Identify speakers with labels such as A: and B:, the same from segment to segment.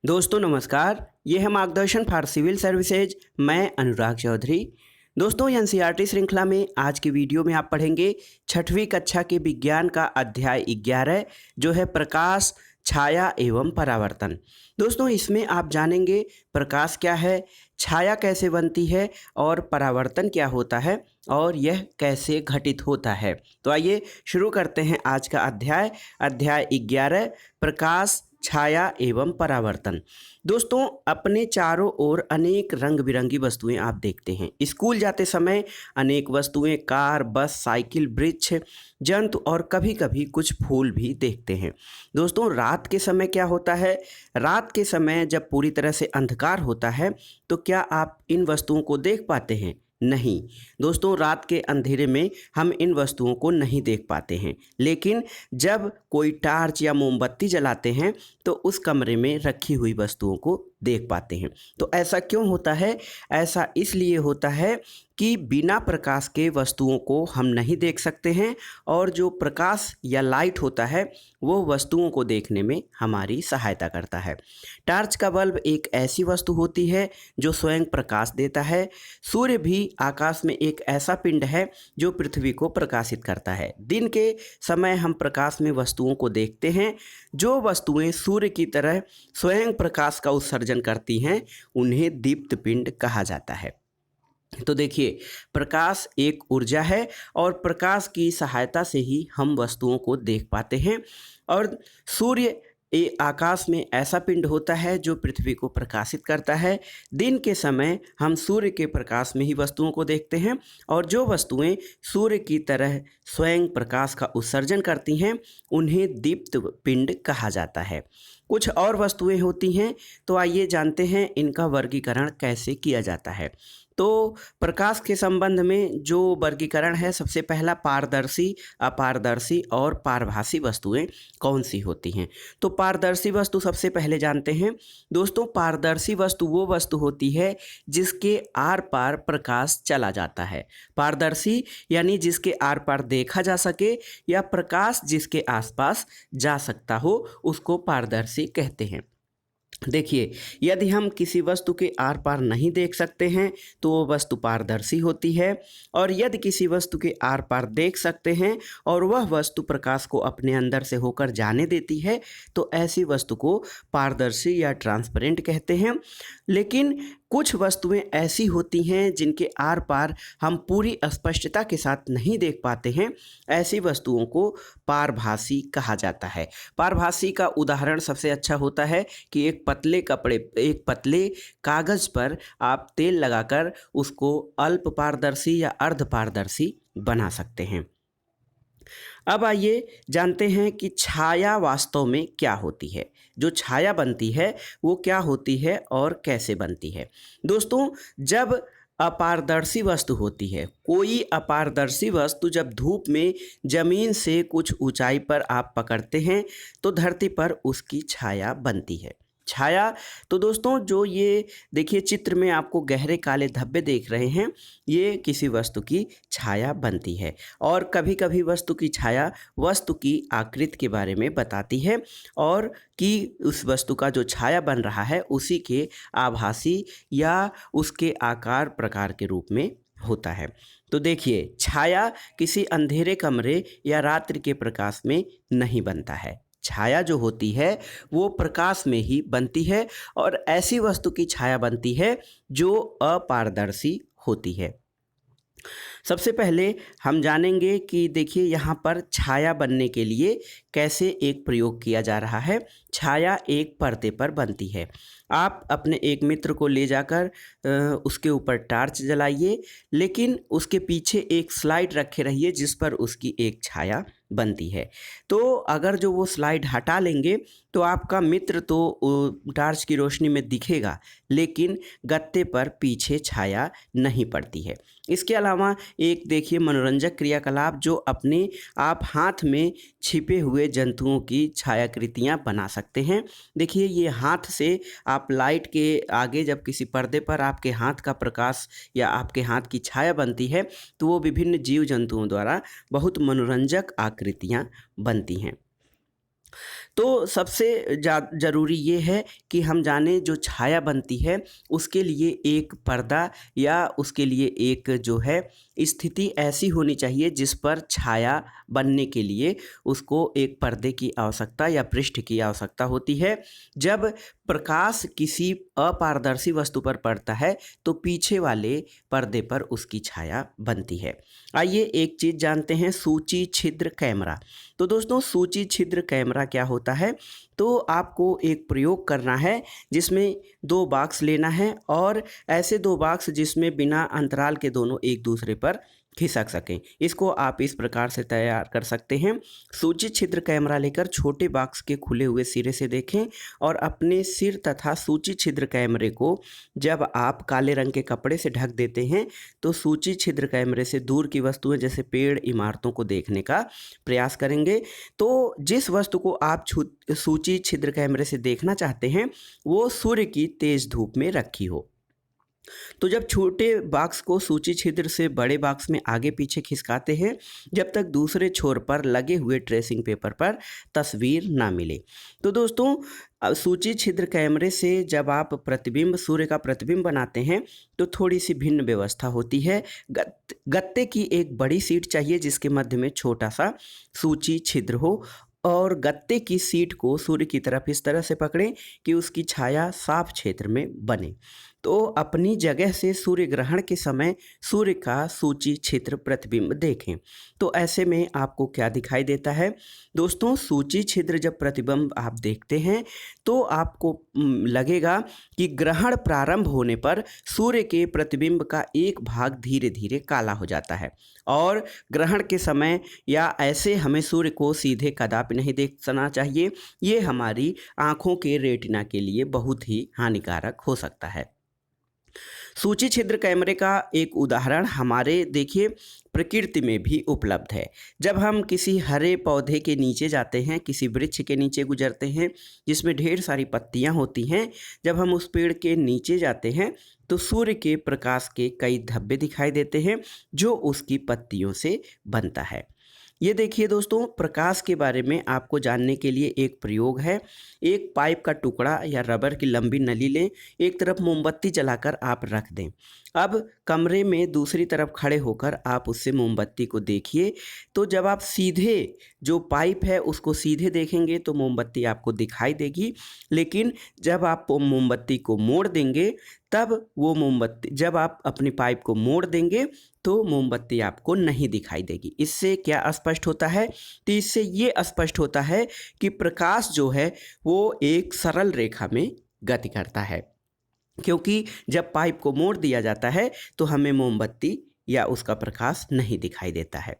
A: दोस्तों नमस्कार, ये है मार्गदर्शन फॉर सिविल सर्विसेज। मैं अनुराग चौधरी। दोस्तों एनसीईआरटी श्रृंखला में आज की वीडियो में आप पढ़ेंगे छठवीं कक्षा के विज्ञान का अध्याय 11 जो है प्रकाश, छाया एवं परावर्तन। दोस्तों इसमें आप जानेंगे प्रकाश क्या है, छाया कैसे बनती है और परावर्तन क्या होता है और यह कैसे घटित होता है। तो आइए शुरू करते हैं आज का अध्याय 11 प्रकाश, छाया एवं परावर्तन। दोस्तों अपने चारों ओर अनेक रंग बिरंगी वस्तुएं आप देखते हैं। स्कूल जाते समय अनेक वस्तुएं कार, बस, साइकिल, वृक्ष, जंतु और कभी कभी कुछ फूल भी देखते हैं। दोस्तों रात के समय क्या होता है, रात के समय जब पूरी तरह से अंधकार होता है तो क्या आप इन वस्तुओं को देख पाते हैं? नहीं दोस्तों, रात के अंधेरे में हम इन वस्तुओं को नहीं देख पाते हैं। लेकिन जब कोई टार्च या मोमबत्ती जलाते हैं तो उस कमरे में रखी हुई वस्तुओं को देख पाते हैं। तो ऐसा क्यों होता है? ऐसा इसलिए होता है कि बिना प्रकाश के वस्तुओं को हम नहीं देख सकते हैं और जो प्रकाश या लाइट होता है वो वस्तुओं को देखने में हमारी सहायता करता है। टार्च का बल्ब एक ऐसी वस्तु होती है जो स्वयं प्रकाश देता है। सूर्य भी आकाश में एक ऐसा पिंड है जो पृथ्वी को प्रकाशित करता है। दिन के समय हम प्रकाश में वस्तुओं को देखते हैं। जो वस्तुएं सूर्य की तरह स्वयं प्रकाश का उत्सर्जन करती हैं उन्हें दीप्त पिंड कहा जाता है। तो देखिए, प्रकाश एक ऊर्जा है और प्रकाश की सहायता से ही हम वस्तुओं को देख पाते हैं। और सूर्य आकाश में ऐसा पिंड होता है जो पृथ्वी को प्रकाशित करता है। दिन के समय हम सूर्य के प्रकाश में ही वस्तुओं को देखते हैं और जो वस्तुएं सूर्य की तरह स्वयं प्रकाश का उत्सर्जन करती हैं उन्हें दीप्त पिंड कहा जाता है। कुछ और वस्तुएं होती हैं, तो आइए जानते हैं इनका वर्गीकरण कैसे किया जाता है। तो प्रकाश के संबंध में जो वर्गीकरण है, सबसे पहला पारदर्शी, अपारदर्शी और पारभासी वस्तुएं कौन सी होती हैं। तो पारदर्शी वस्तु सबसे पहले जानते हैं। दोस्तों पारदर्शी वस्तु वो वस्तु होती है जिसके आर पार प्रकाश चला जाता है। पारदर्शी यानी जिसके आर पार देखा जा सके या प्रकाश जिसके आसपास जा सकता हो, उसको पारदर्शी कहते हैं। देखिए, यदि हम किसी वस्तु के आर पार नहीं देख सकते हैं तो वो वस्तु पारदर्शी होती है, और यदि किसी वस्तु के आर पार देख सकते हैं और वह वस्तु प्रकाश को अपने अंदर से होकर जाने देती है तो ऐसी वस्तु को पारदर्शी या ट्रांसपेरेंट कहते हैं। लेकिन कुछ वस्तुएं ऐसी होती हैं जिनके आर पार हम पूरी स्पष्टता के साथ नहीं देख पाते हैं। ऐसी वस्तुओं को पारभासी कहा जाता है। पारभासी का उदाहरण सबसे अच्छा होता है कि एक पतले कागज़ पर आप तेल लगाकर उसको अल्प पारदर्शी या अर्ध पारदर्शी बना सकते हैं। अब आइए जानते हैं कि छाया वास्तव में क्या होती है। जो छाया बनती है वो क्या होती है और कैसे बनती है। दोस्तों जब अपारदर्शी वस्तु होती है, कोई अपारदर्शी वस्तु जब धूप में ज़मीन से कुछ ऊंचाई पर आप पकड़ते हैं तो धरती पर उसकी छाया बनती है। छाया, तो दोस्तों जो ये देखिए चित्र में आपको गहरे काले धब्बे देख रहे हैं, ये किसी वस्तु की छाया बनती है। और कभी कभी वस्तु की छाया वस्तु की आकृति के बारे में बताती है और कि उस वस्तु का जो छाया बन रहा है उसी के आभासी या उसके आकार प्रकार के रूप में होता है। तो देखिए, छाया किसी अंधेरे कमरे या रात्रि के प्रकाश में नहीं बनता है। छाया जो होती है वो प्रकाश में ही बनती है और ऐसी वस्तु की छाया बनती है जो अपारदर्शी होती है। सबसे पहले हम जानेंगे कि देखिए यहाँ पर छाया बनने के लिए कैसे एक प्रयोग किया जा रहा है। छाया एक पर्दे पर बनती है। आप अपने एक मित्र को ले जाकर उसके ऊपर टार्च जलाइए, लेकिन उसके पीछे एक स्लाइड रखे रहिए जिस पर उसकी एक छाया बनती है। तो अगर जो वो स्लाइड हटा लेंगे तो आपका मित्र तो टार्च की रोशनी में दिखेगा, लेकिन गत्ते पर पीछे छाया नहीं पड़ती है। इसके अलावा एक देखिए मनोरंजक क्रियाकलाप जो अपने आप हाथ में छिपे हुए जंतुओं की छायाकृतियाँ बना सकते हैं। देखिए ये हाथ से आप लाइट के आगे जब किसी पर्दे पर आपके हाथ का प्रकाश या आपके हाथ की छाया बनती है तो वो विभिन्न जीव जंतुओं द्वारा बहुत मनोरंजक आकृतियाँ बनती हैं। तो सबसे ज़रूरी ये है कि हम जाने जो छाया बनती है उसके लिए एक पर्दा या उसके लिए एक जो है स्थिति ऐसी होनी चाहिए जिस पर छाया बनने के लिए उसको एक पर्दे की आवश्यकता या पृष्ठ की आवश्यकता होती है। जब प्रकाश किसी अपारदर्शी वस्तु पर पड़ता है तो पीछे वाले पर्दे पर उसकी छाया बनती है। आइए एक चीज़ जानते हैं, सूची छिद्र कैमरा। तो दोस्तों सूची छिद्र कैमरा क्या होता है? तो आपको एक प्रयोग करना है जिसमें 2 बॉक्स लेना है और ऐसे 2 बॉक्स जिसमें बिना अंतराल के दोनों एक दूसरे पर खिसक सकें। इसको आप इस प्रकार से तैयार कर सकते हैं। सूची छिद्र कैमरा लेकर छोटे बॉक्स के खुले हुए सिरे से देखें और अपने सिर तथा सूची छिद्र कैमरे को जब आप काले रंग के कपड़े से ढक देते हैं तो सूची छिद्र कैमरे से दूर की वस्तुएं जैसे पेड़, इमारतों को देखने का प्रयास करेंगे। तो जिस वस्तु को आप सूची छिद्र कैमरे से देखना चाहते हैं वो सूर्य की तेज धूप में रखी हो। तो जब छोटे बॉक्स को सूची छिद्र से बड़े बॉक्स में आगे पीछे खिसकाते हैं जब तक दूसरे छोर पर लगे हुए ट्रेसिंग पेपर पर तस्वीर ना मिले। तो दोस्तों सूची छिद्र कैमरे से जब आप सूर्य का प्रतिबिंब बनाते हैं तो थोड़ी सी भिन्न व्यवस्था होती है। गत्ते की एक बड़ी सीट चाहिए जिसके मध्य में छोटा सा सूची छिद्र हो और गत्ते की सीट को सूर्य की तरफ इस तरह से पकड़ें कि उसकी छाया साफ क्षेत्र में बने। तो अपनी जगह से सूर्य ग्रहण के समय सूर्य का सूची छिद्र प्रतिबिंब देखें। तो ऐसे में आपको क्या दिखाई देता है? दोस्तों सूची छिद्र जब प्रतिबिंब आप देखते हैं तो आपको लगेगा कि ग्रहण प्रारंभ होने पर सूर्य के प्रतिबिंब का एक भाग धीरे धीरे काला हो जाता है और ग्रहण के समय या ऐसे हमें सूर्य को सीधे कदापि नहीं देखना चाहिए। ये हमारी आँखों के रेटिना के लिए बहुत ही हानिकारक हो सकता है। सूची छिद्र कैमरे का एक उदाहरण हमारे देखिए प्रकृति में भी उपलब्ध है। जब हम किसी हरे पौधे के नीचे जाते हैं, किसी वृक्ष के नीचे गुजरते हैं जिसमें ढेर सारी पत्तियां होती हैं, जब हम उस पेड़ के नीचे जाते हैं तो सूर्य के प्रकाश के कई धब्बे दिखाई देते हैं जो उसकी पत्तियों से बनता है। ये देखिए दोस्तों, प्रकाश के बारे में आपको जानने के लिए एक प्रयोग है। एक पाइप का टुकड़ा या रबर की लंबी नली लें, एक तरफ मोमबत्ती जलाकर आप रख दें। अब कमरे में दूसरी तरफ खड़े होकर आप उससे मोमबत्ती को देखिए। तो जब आप सीधे जो पाइप है उसको सीधे देखेंगे तो मोमबत्ती आपको दिखाई देगी, लेकिन जब आप मोमबत्ती को मोड़ देंगे तब वो मोमबत्ती, जब आप अपनी पाइप को मोड़ देंगे तो मोमबत्ती आपको नहीं दिखाई देगी। इससे क्या स्पष्ट होता है? तो इससे ये स्पष्ट होता है कि प्रकाश जो है वो एक सरल रेखा में गति करता है, क्योंकि जब पाइप को मोड़ दिया जाता है तो हमें मोमबत्ती या उसका प्रकाश नहीं दिखाई देता है।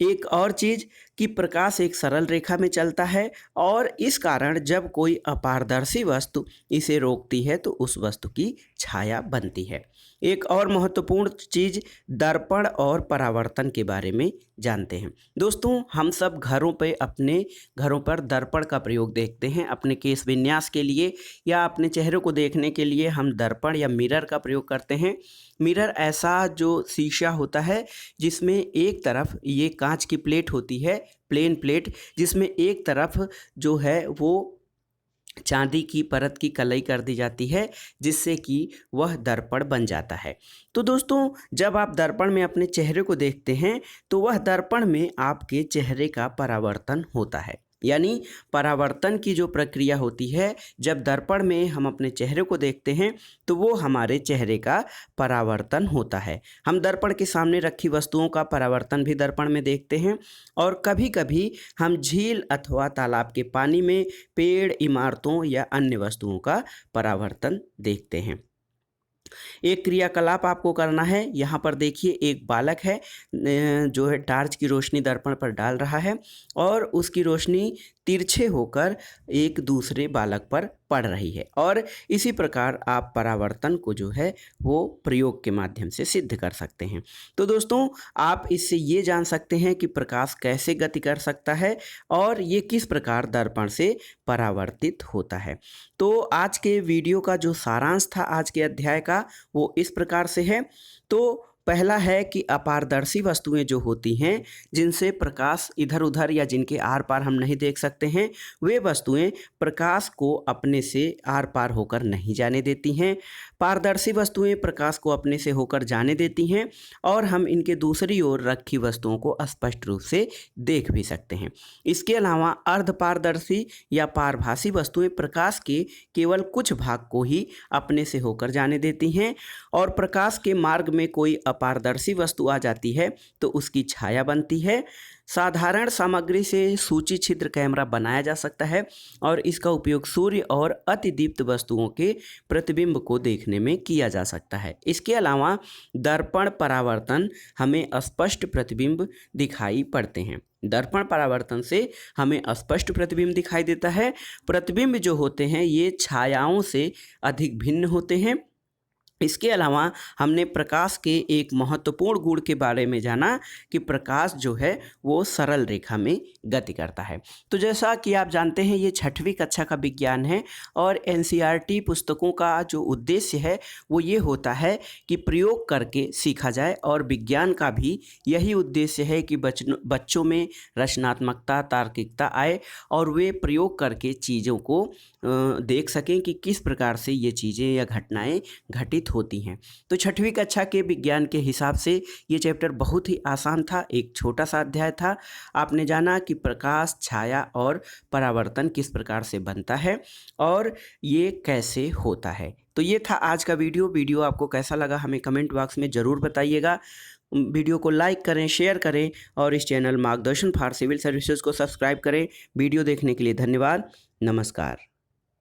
A: एक और चीज़ कि प्रकाश एक सरल रेखा में चलता है और इस कारण जब कोई अपारदर्शी वस्तु इसे रोकती है तो उस वस्तु की छाया बनती है। एक और महत्वपूर्ण चीज़ दर्पण और परावर्तन के बारे में जानते हैं। दोस्तों हम सब अपने घरों पर दर्पण का प्रयोग देखते हैं। अपने केश विन्यास के लिए या अपने चेहरे को देखने के लिए हम दर्पण या मिरर का प्रयोग करते हैं। मिरर ऐसा जो शीशा होता है जिसमें एक तरफ ये कांच की प्लेट होती है, प्लेन प्लेट, जिसमें एक तरफ जो है वो चांदी की परत की कलई कर दी जाती है जिससे कि वह दर्पण बन जाता है। तो दोस्तों जब आप दर्पण में अपने चेहरे को देखते हैं तो वह दर्पण में आपके चेहरे का परावर्तन होता है। यानी परावर्तन की जो प्रक्रिया होती है, जब दर्पण में हम अपने चेहरे को देखते हैं तो वो हमारे चेहरे का परावर्तन होता है। हम दर्पण के सामने रखी वस्तुओं का परावर्तन भी दर्पण में देखते हैं और कभी कभी हम झील अथवा तालाब के पानी में पेड़, इमारतों या अन्य वस्तुओं का परावर्तन देखते हैं। एक क्रियाकलाप आपको करना है। यहाँ पर देखिए एक बालक है जो है टार्च की रोशनी दर्पण पर डाल रहा है और उसकी रोशनी तिरछे होकर एक दूसरे बालक पर पड़ रही है और इसी प्रकार आप परावर्तन को जो है वो प्रयोग के माध्यम से सिद्ध कर सकते हैं। तो दोस्तों आप इससे ये जान सकते हैं कि प्रकाश कैसे गति कर सकता है और ये किस प्रकार दर्पण से परावर्तित होता है। तो आज के वीडियो का जो सारांश था आज के अध्याय का वो इस प्रकार से है। तो पहला है कि अपारदर्शी वस्तुएं जो होती हैं, जिनसे प्रकाश इधर उधर या जिनके आर पार हम नहीं देख सकते हैं, वे वस्तुएं प्रकाश को अपने से आर पार होकर नहीं जाने देती हैं। पारदर्शी वस्तुएं प्रकाश को अपने से होकर जाने देती हैं और हम इनके दूसरी ओर रखी वस्तुओं को स्पष्ट रूप से देख भी सकते हैं। इसके अलावा अर्धपारदर्शी या पारभासी वस्तुएं प्रकाश के केवल कुछ भाग को ही अपने से होकर जाने देती हैं और प्रकाश के मार्ग में कोई अपारदर्शी वस्तु आ जाती है तो उसकी छाया बनती है। साधारण सामग्री से सूची छिद्र कैमरा बनाया जा सकता है और इसका उपयोग सूर्य और अतिदीप्त वस्तुओं के प्रतिबिंब को देखने में किया जा सकता है। इसके अलावा दर्पण परावर्तन हमें स्पष्ट प्रतिबिंब दिखाई पड़ते हैं। दर्पण परावर्तन से हमें स्पष्ट प्रतिबिंब दिखाई देता है। प्रतिबिंब जो होते हैं ये छायाओं से अधिक भिन्न होते हैं। इसके अलावा हमने प्रकाश के एक महत्वपूर्ण गुण के बारे में जाना कि प्रकाश जो है वो सरल रेखा में गति करता है। तो जैसा कि आप जानते हैं ये 6वीं कक्षा का विज्ञान है और एनसीईआरटी पुस्तकों का जो उद्देश्य है वो ये होता है कि प्रयोग करके सीखा जाए और विज्ञान का भी यही उद्देश्य है कि बच्चों में रचनात्मकता, तार्किकता आए और वे प्रयोग करके चीज़ों को देख सकें कि किस प्रकार से ये चीज़ें या घटनाएं घटित होती हैं। तो 6वीं कक्षा के विज्ञान के हिसाब से ये चैप्टर बहुत ही आसान था, एक छोटा सा अध्याय था। आपने जाना कि प्रकाश, छाया और परावर्तन किस प्रकार से बनता है और ये कैसे होता है। तो ये था आज का वीडियो आपको कैसा लगा हमें कमेंट बॉक्स में ज़रूर बताइएगा। वीडियो को लाइक करें, शेयर करें और इस चैनल मार्गदर्शन फॉर सिविल सर्विसेज को सब्सक्राइब करें। वीडियो देखने के लिए धन्यवाद। नमस्कार।